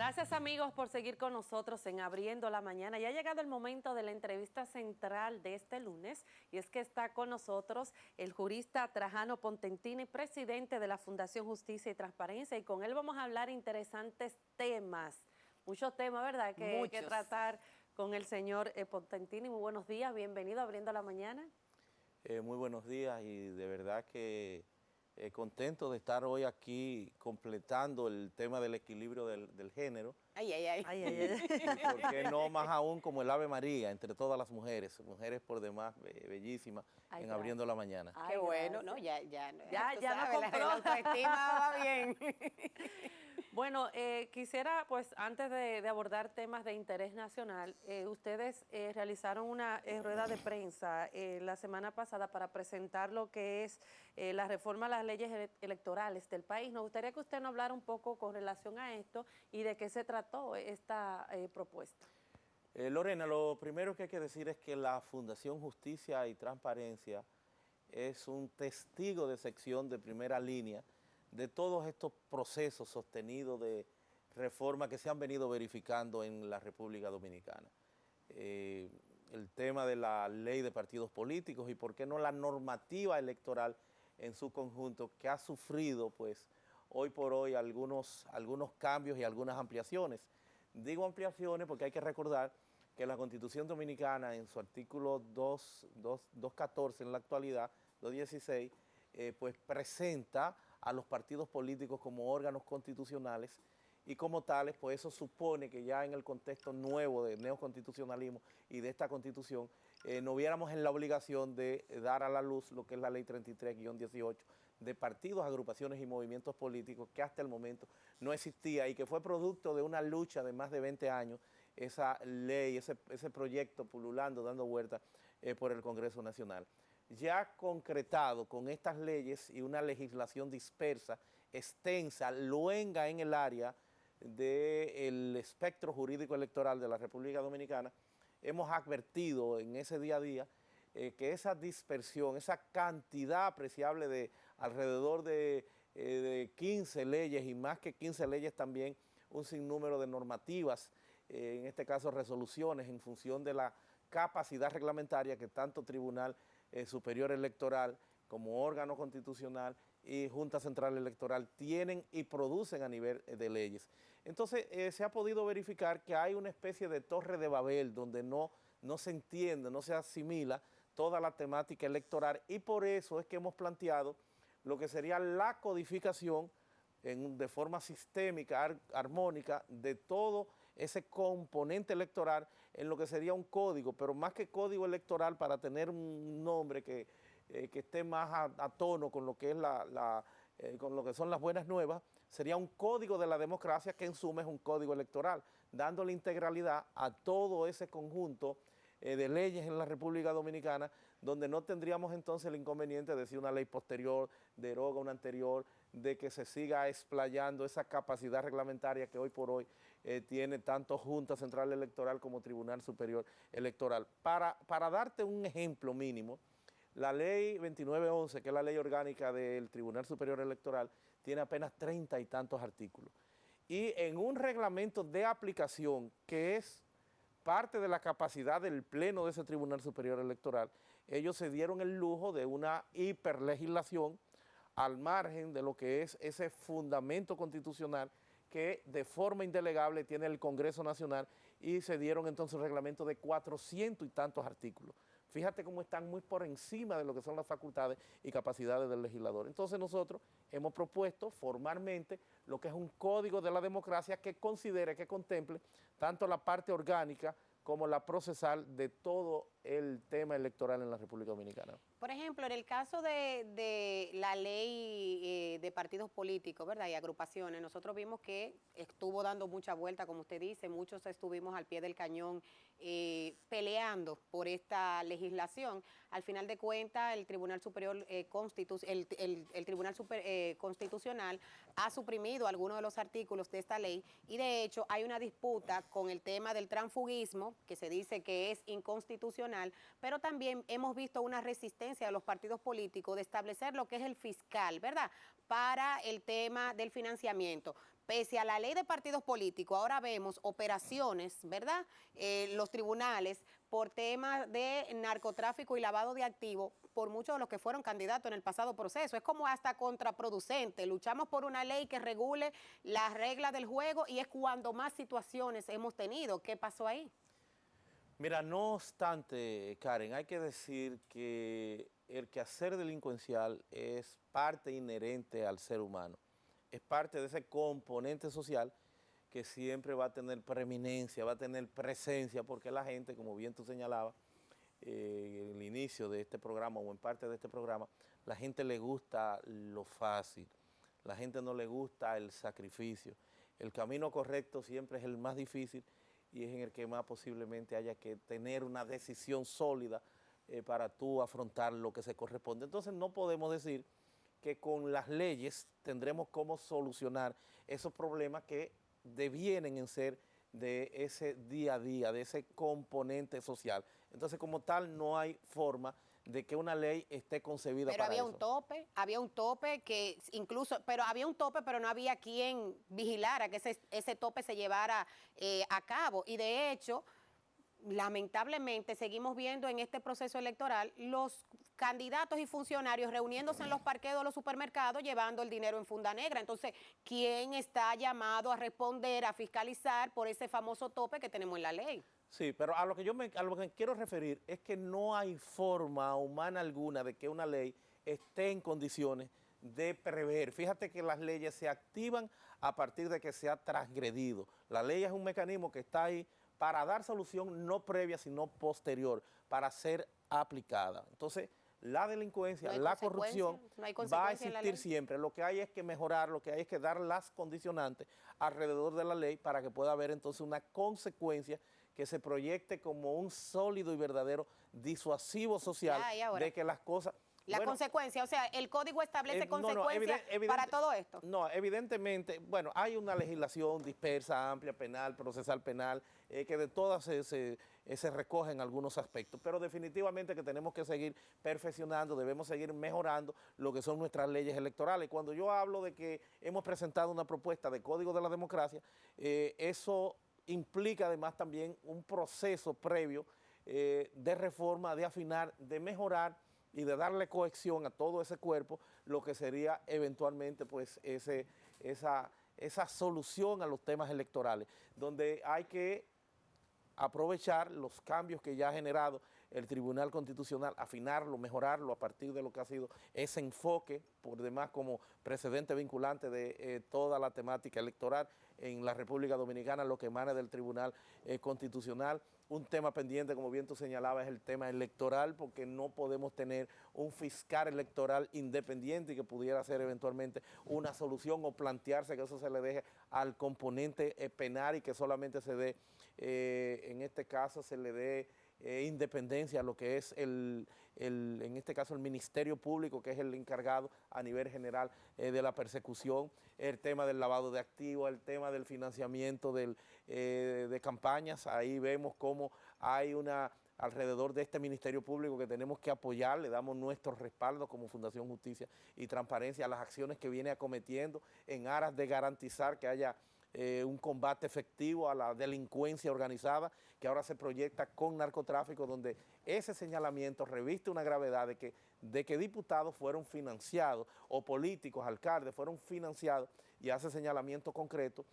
Gracias amigos por seguir con nosotros en Abriendo la Mañana. Ya ha llegado el momento de la entrevista central de este lunes y es que está con nosotros el jurista Trajano Pontentini, presidente de la Fundación Justicia y Transparencia, y con él vamos a hablar interesantes temas, muchos temas, ¿verdad?, que tratar con el señor Pontentini. Muy buenos días, bienvenido a Abriendo la Mañana. Muy buenos días y de verdad que contento de estar hoy aquí completando el tema del equilibrio del género. Ay, ay, ay. Ay, ay, ay. Y por qué no más aún como el Ave María entre todas las mujeres por demás bellísimas Ay, en gracias. Abriendo la Mañana. Qué bueno, ¿no? Ya Ya no sabes, compró. la autoestima va bien. Bueno, quisiera, pues, antes de abordar temas de interés nacional, ustedes realizaron una rueda de prensa la semana pasada para presentar lo que es la reforma a las leyes electorales del país. Nos gustaría que usted nos hablara un poco con relación a esto y de qué se trató esta propuesta. Lorena, lo primero que hay que decir es que la Fundación Justicia y Transparencia es un testigo de sección de primera línea de todos estos procesos sostenidos de reforma que se han venido verificando en la República Dominicana. El tema de la ley de partidos políticos y por qué no la normativa electoral en su conjunto, que ha sufrido pues hoy por hoy algunos cambios y algunas ampliaciones. Digo ampliaciones porque hay que recordar que la Constitución Dominicana en su artículo 214 en la actualidad, 216, pues presenta a los partidos políticos como órganos constitucionales y como tales, pues eso supone que ya en el contexto nuevo del neoconstitucionalismo y de esta Constitución, no viéramos en la obligación de dar a la luz lo que es la Ley 33-18 de partidos, agrupaciones y movimientos políticos que hasta el momento no existía y que fue producto de una lucha de más de 20 años, esa ley, ese proyecto pululando, dando vueltas por el Congreso Nacional. Ya concretado con estas leyes y una legislación dispersa, extensa, luenga en el área del espectro jurídico electoral de la República Dominicana, hemos advertido en ese día a día que esa dispersión, esa cantidad apreciable de alrededor de 15 leyes y más que 15 leyes también, un sinnúmero de normativas, en este caso resoluciones en función de la capacidad reglamentaria que tanto Tribunal Superior Electoral como órgano constitucional y Junta Central Electoral tienen y producen a nivel de leyes. Entonces se ha podido verificar que hay una especie de torre de Babel donde no se entiende, no se asimila toda la temática electoral y por eso es que hemos planteado lo que sería la codificación de forma sistémica, armónica, de todo ese componente electoral en lo que sería un código, pero más que código electoral para tener un nombre que esté más a tono con lo que es con lo que son las buenas nuevas, sería un código de la democracia que en suma es un código electoral, dándole integralidad a todo ese conjunto de leyes en la República Dominicana, donde no tendríamos entonces el inconveniente de si una ley posterior deroga una anterior, de que se siga explayando esa capacidad reglamentaria que hoy por hoy tiene tanto Junta Central Electoral como Tribunal Superior Electoral. Para darte un ejemplo mínimo, la ley 2911, que es la ley orgánica del Tribunal Superior Electoral, tiene apenas 30 y tantos artículos. Y en un reglamento de aplicación que es parte de la capacidad del Pleno de ese Tribunal Superior Electoral, ellos se dieron el lujo de una hiperlegislación al margen de lo que es ese fundamento constitucional que de forma indelegable tiene el Congreso Nacional y se dieron entonces un reglamento de 400 y tantos artículos. Fíjate cómo están muy por encima de lo que son las facultades y capacidades del legislador. Entonces nosotros hemos propuesto formalmente lo que es un código de la democracia que considere, que contemple tanto la parte orgánica como la procesal de todo el tema electoral en la República Dominicana. Por ejemplo, en el caso de la ley de partidos políticos, ¿verdad?, y agrupaciones, nosotros vimos que estuvo dando mucha vuelta, como usted dice, muchos estuvimos al pie del cañón peleando por esta legislación. Al final de cuentas, el Tribunal Superior Constitucional ha suprimido algunos de los artículos de esta ley y de hecho hay una disputa con el tema del transfugismo, que se dice que es inconstitucional constitucional, pero también hemos visto una resistencia de los partidos políticos de establecer lo que es el fiscal, ¿verdad?, para el tema del financiamiento. Pese a la ley de partidos políticos, ahora vemos operaciones, ¿verdad?, los tribunales por temas de narcotráfico y lavado de activos por muchos de los que fueron candidatos en el pasado proceso. Es como hasta contraproducente. Luchamos por una ley que regule las reglas del juego y es cuando más situaciones hemos tenido. ¿Qué pasó ahí? Mira, no obstante, Karen, hay que decir que el quehacer delincuencial es parte inherente al ser humano, es parte de ese componente social que siempre va a tener preeminencia, va a tener presencia, porque la gente, como bien tú señalabas, en el inicio de este programa o en parte de este programa, la gente le gusta lo fácil, la gente no le gusta el sacrificio. El camino correcto siempre es el más difícil y es en el que más posiblemente haya que tener una decisión sólida para tú afrontar lo que se corresponde. Entonces no podemos decir que con las leyes tendremos cómo solucionar esos problemas que devienen en ser de ese día a día, de ese componente social. Entonces, como tal, no hay forma de que una ley esté concebida pero para había eso. había un tope que incluso, pero había un tope, pero no había quien vigilara que ese tope se llevara a cabo. Y de hecho, lamentablemente seguimos viendo en este proceso electoral los candidatos y funcionarios reuniéndose en los parqueos de los supermercados llevando el dinero en funda negra. Entonces, ¿quién está llamado a responder, a fiscalizar por ese famoso tope que tenemos en la ley? Sí, pero a lo que a lo que quiero referir es que no hay forma humana alguna de que una ley esté en condiciones de prever. Fíjate que las leyes se activan a partir de que se ha transgredido. La ley es un mecanismo que está ahí para dar solución no previa, sino posterior, para ser aplicada. Entonces, la delincuencia, la corrupción va a existir siempre. Lo que hay es que mejorar, lo que hay es que dar las condicionantes alrededor de la ley para que pueda haber entonces una consecuencia que se proyecte como un sólido y verdadero disuasivo social de que las cosas... La consecuencia, o sea, el código establece consecuencias para todo esto. No, evidentemente, bueno, hay una legislación dispersa, amplia, penal, procesal penal, que de todas se recogen algunos aspectos, pero definitivamente que tenemos que seguir perfeccionando, debemos seguir mejorando lo que son nuestras leyes electorales. Cuando yo hablo de que hemos presentado una propuesta de Código de la Democracia, eso implica además también un proceso previo de reforma, de afinar, de mejorar y de darle cohesión a todo ese cuerpo, lo que sería eventualmente pues esa solución a los temas electorales, donde hay que aprovechar los cambios que ya ha generado el Tribunal Constitucional, afinarlo, mejorarlo a partir de lo que ha sido ese enfoque, por demás como precedente vinculante de toda la temática electoral en la República Dominicana, lo que emana del Tribunal Constitucional. Un tema pendiente, como bien tú señalabas, es el tema electoral, porque no podemos tener un fiscal electoral independiente y que pudiera ser eventualmente una solución o plantearse que eso se le deje al componente penal y que solamente se dé, en este caso, se le dé independencia a lo que es en este caso el Ministerio Público, que es el encargado a nivel general de la persecución, el tema del lavado de activos, el tema del financiamiento de campañas. Ahí vemos cómo hay alrededor de este Ministerio Público que tenemos que apoyar, le damos nuestro respaldo como Fundación Justicia y Transparencia a las acciones que viene acometiendo en aras de garantizar que haya un combate efectivo a la delincuencia organizada que ahora se proyecta con narcotráfico, donde ese señalamiento reviste una gravedad de que diputados fueron financiados o políticos, alcaldes fueron financiados y hace señalamiento concreto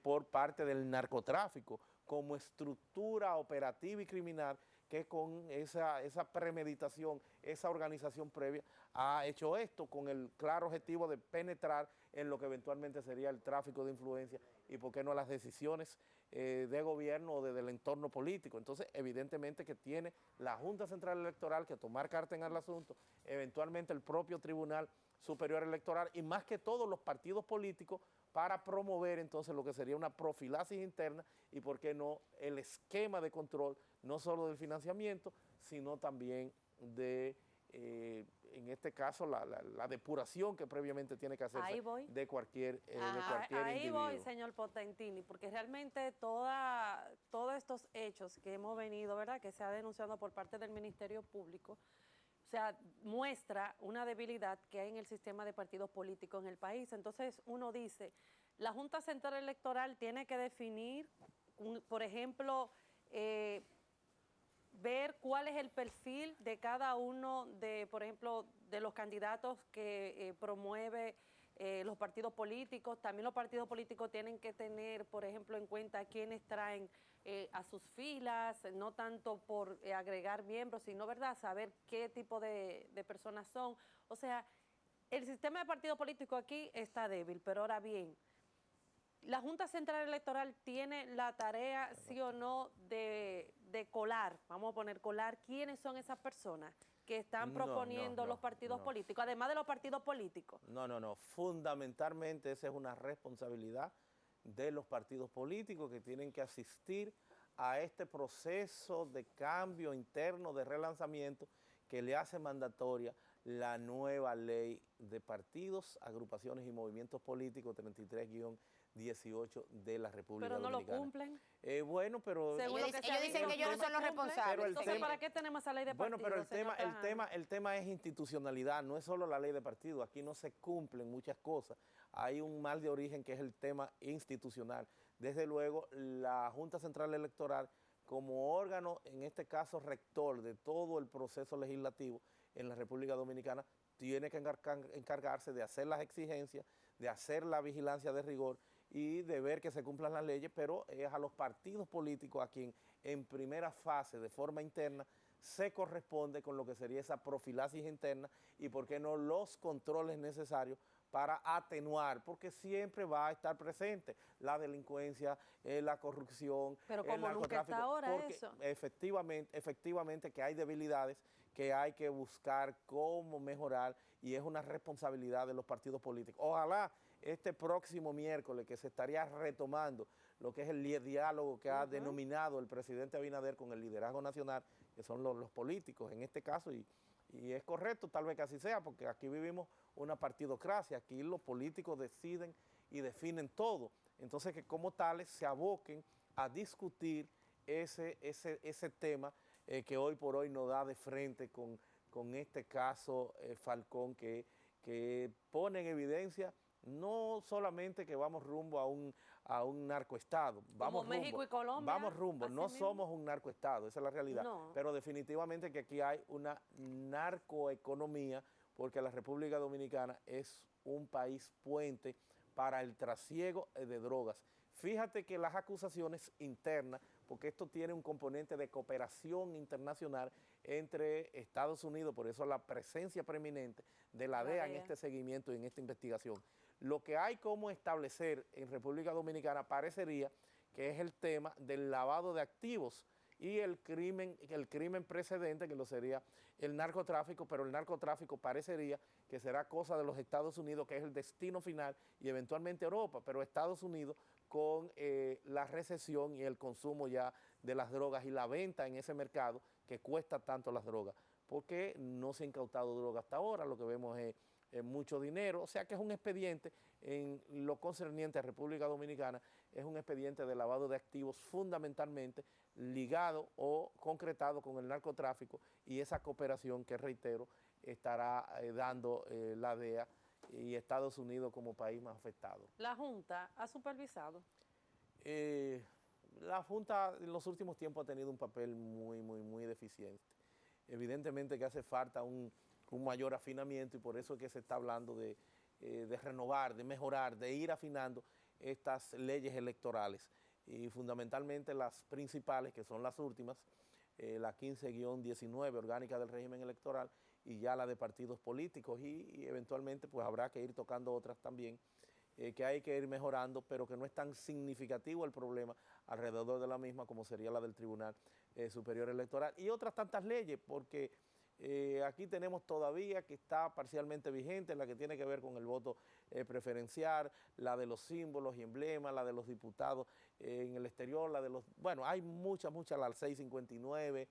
por parte del narcotráfico como estructura operativa y criminal que con esa premeditación, esa organización previa ha hecho esto con el claro objetivo de penetrar en lo que eventualmente sería el tráfico de influencia y por qué no las decisiones de gobierno o del entorno político. Entonces, evidentemente que tiene la Junta Central Electoral que tomar carta en el asunto, eventualmente el propio Tribunal Superior Electoral y más que todos los partidos políticos para promover entonces lo que sería una profilaxis interna y por qué no el esquema de control, no solo del financiamiento, sino también de en este caso, la depuración que previamente tiene que hacerse de cualquier Ahí individuo. voy, señor Potentini, porque realmente todos estos hechos que hemos venido, ¿verdad?, que se ha denunciado por parte del Ministerio Público, o sea, muestra una debilidad que hay en el sistema de partidos políticos en el país. Entonces uno dice, la Junta Central Electoral tiene que definir, por ejemplo, ver cuál es el perfil de cada uno de, por ejemplo, de los candidatos que promueve los partidos políticos. También los partidos políticos tienen que tener, por ejemplo, en cuenta quiénes traen a sus filas, no tanto por agregar miembros, sino, ¿verdad?, saber qué tipo de personas son. O sea, el sistema de partido político aquí está débil, pero ahora bien, la Junta Central Electoral tiene la tarea, sí o no, de colar, vamos a poner colar, quiénes son esas personas que están proponiendo los partidos políticos, además de los partidos políticos. No. Fundamentalmente esa es una responsabilidad de los partidos políticos que tienen que asistir a este proceso de cambio interno, de relanzamiento que le hace mandatoria la nueva ley de partidos, agrupaciones y movimientos políticos 33-18 de la República Dominicana. Pero no lo cumplen. Bueno, pero... Ellos dicen que ellos no son los responsables. Entonces, ¿para qué tenemos esa ley de partidos? Bueno, pero el tema es institucionalidad, no es solo la ley de partidos. Aquí no se cumplen muchas cosas. Hay un mal de origen que es el tema institucional. Desde luego, la Junta Central Electoral, como órgano, en este caso rector de todo el proceso legislativo en la República Dominicana, tiene que encargarse de hacer las exigencias, de hacer la vigilancia de rigor y de ver que se cumplan las leyes, pero es a los partidos políticos a quien en primera fase, de forma interna, se corresponde con lo que sería esa profilaxis interna y, por qué no, los controles necesarios para atenuar, porque siempre va a estar presente la delincuencia, la corrupción, pero como el nunca está ahora porque eso. Efectivamente que hay debilidades que hay que buscar cómo mejorar y es una responsabilidad de los partidos políticos. Ojalá este próximo miércoles que se estaría retomando lo que es el diálogo que ha denominado el presidente Abinader con el liderazgo nacional, que son los políticos en este caso, y es correcto tal vez que así sea, porque aquí vivimos una partidocracia, aquí los políticos deciden y definen todo, entonces que como tales se aboquen a discutir ese tema que hoy por hoy nos da de frente con este caso Falcón que pone en evidencia no solamente que vamos rumbo a un narcoestado, vamos como México y Colombia. Vamos rumbo, no mismo. Somos un narcoestado, esa es la realidad, no. Pero definitivamente que aquí hay una narcoeconomía porque la República Dominicana es un país puente para el trasiego de drogas. Fíjate que las acusaciones internas, porque esto tiene un componente de cooperación internacional entre Estados Unidos, por eso la presencia preeminente de la DEA en este seguimiento y en esta investigación. Lo que hay como establecer en República Dominicana parecería que es el tema del lavado de activos y el crimen precedente, que lo sería el narcotráfico, pero el narcotráfico parecería que será cosa de los Estados Unidos, que es el destino final, y eventualmente Europa, pero Estados Unidos con la recesión y el consumo ya de las drogas y la venta en ese mercado que cuesta tanto las drogas, porque no se ha incautado droga hasta ahora, lo que vemos es mucho dinero, o sea que es un expediente en lo concerniente a República Dominicana, es un expediente de lavado de activos fundamentalmente ligado o concretado con el narcotráfico y esa cooperación que, reitero, estará dando la DEA y Estados Unidos como país más afectado. ¿La Junta ha supervisado? La Junta en los últimos tiempos ha tenido un papel muy deficiente. Evidentemente que hace falta un mayor afinamiento y por eso es que se está hablando de renovar, de mejorar, de ir afinando estas leyes electorales y fundamentalmente las principales, que son las últimas, la 15-19 orgánica del régimen electoral y ya la de partidos políticos y eventualmente pues habrá que ir tocando otras también que hay que ir mejorando, pero que no es tan significativo el problema alrededor de la misma como sería la del Tribunal Superior Electoral y otras tantas leyes, porque aquí tenemos todavía que está parcialmente vigente la que tiene que ver con el voto preferencial, la de los símbolos y emblemas, la de los diputados en el exterior, la de los... Bueno, hay muchas, la 659,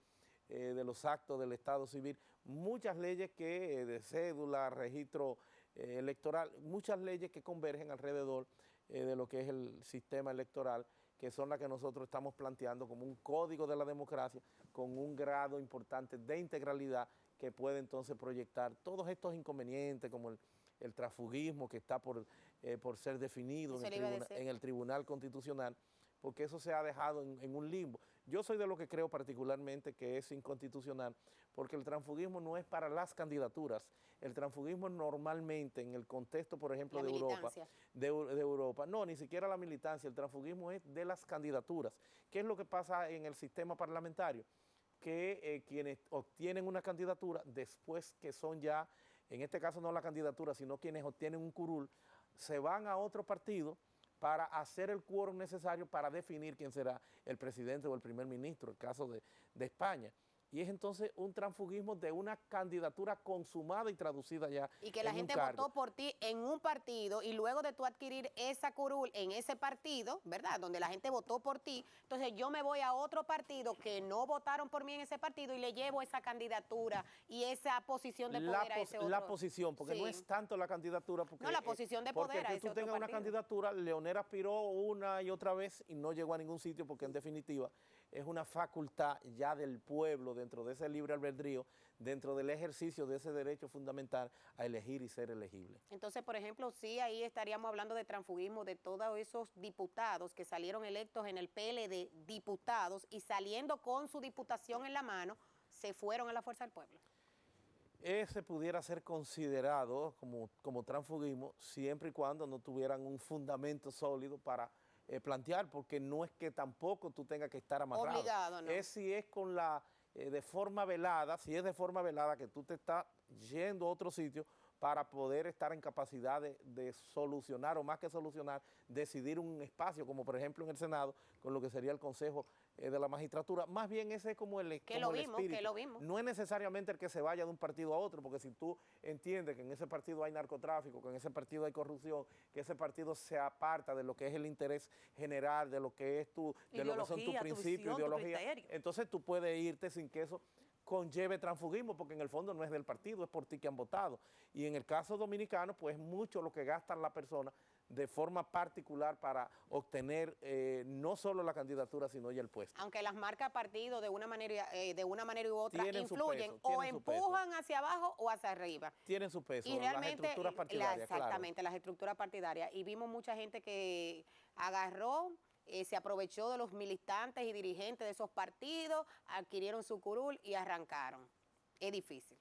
de los actos del Estado civil, muchas leyes que de cédula, registro electoral, muchas leyes que convergen alrededor de lo que es el sistema electoral, que son las que nosotros estamos planteando como un código de la democracia con un grado importante de integralidad que puede entonces proyectar todos estos inconvenientes como el transfugismo que está por ser definido en el Tribunal Constitucional, porque eso se ha dejado en un limbo. Yo soy de lo que creo particularmente que es inconstitucional, porque el transfugismo no es para las candidaturas. El transfugismo normalmente, en el contexto, por ejemplo, de Europa, no, ni siquiera la militancia, el transfugismo es de las candidaturas. ¿Qué es lo que pasa en el sistema parlamentario? Que quienes obtienen una candidatura, después que son ya, en este caso no la candidatura, sino quienes obtienen un curul, se van a otro partido para hacer el quórum necesario para definir quién será el presidente o el primer ministro, el caso de España. Y es entonces un transfugismo de una candidatura consumada y traducida ya. Y que la gente votó por ti en un partido y luego de tú adquirir esa curul en ese partido, ¿verdad? Donde la gente votó por ti, entonces yo me voy a otro partido que no votaron por mí en ese partido y le llevo esa candidatura y esa posición de poder a ese otro. La posición, porque no es tanto la candidatura. Porque, no, la posición de poder a ese otro partido. Porque tú tengas una candidatura, Leonel aspiró una y otra vez y no llegó a ningún sitio porque en definitiva es una facultad ya del pueblo dentro de ese libre albedrío, dentro del ejercicio de ese derecho fundamental a elegir y ser elegible. Entonces, por ejemplo, sí, ahí estaríamos hablando de transfugismo de todos esos diputados que salieron electos en el PLD, diputados, y saliendo con su diputación en la mano, se fueron a la fuerza del pueblo. Ese pudiera ser considerado como transfugismo siempre y cuando no tuvieran un fundamento sólido para plantear, porque no es que tampoco tú tengas que estar amarrado. Obligado, ¿no? Es si es con la, de forma velada, si es de forma velada que tú te estás yendo a otro sitio para poder estar en capacidad de solucionar, o más que solucionar, decidir un espacio, como por ejemplo en el Senado, con lo que sería el Consejo de la Magistratura. Más bien ese es como el espíritu. Que lo vimos. No es necesariamente el que se vaya de un partido a otro, porque si tú entiendes que en ese partido hay narcotráfico, que en ese partido hay corrupción, que ese partido se aparta de lo que es el interés general, de lo que es de lo que son tus principios, ideología, entonces tú puedes irte sin que eso conlleve transfugismo, porque en el fondo no es del partido, es por ti que han votado. Y en el caso dominicano, pues mucho lo que gastan las personas de forma particular para obtener no solo la candidatura, sino ya el puesto. Aunque las marcas partido de una manera u otra tienen influyen o empujan hacia abajo o hacia arriba. Tienen su peso, y realmente, las estructuras partidarias. Exactamente, claro. Las estructuras partidarias. Y vimos mucha gente que agarró, se aprovechó de los militantes y dirigentes de esos partidos, adquirieron su curul y arrancaron. Es difícil.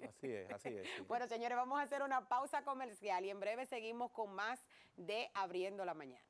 Así es, así es. Sí. Bueno, señores, vamos a hacer una pausa comercial y en breve seguimos con más de Abriendo la Mañana.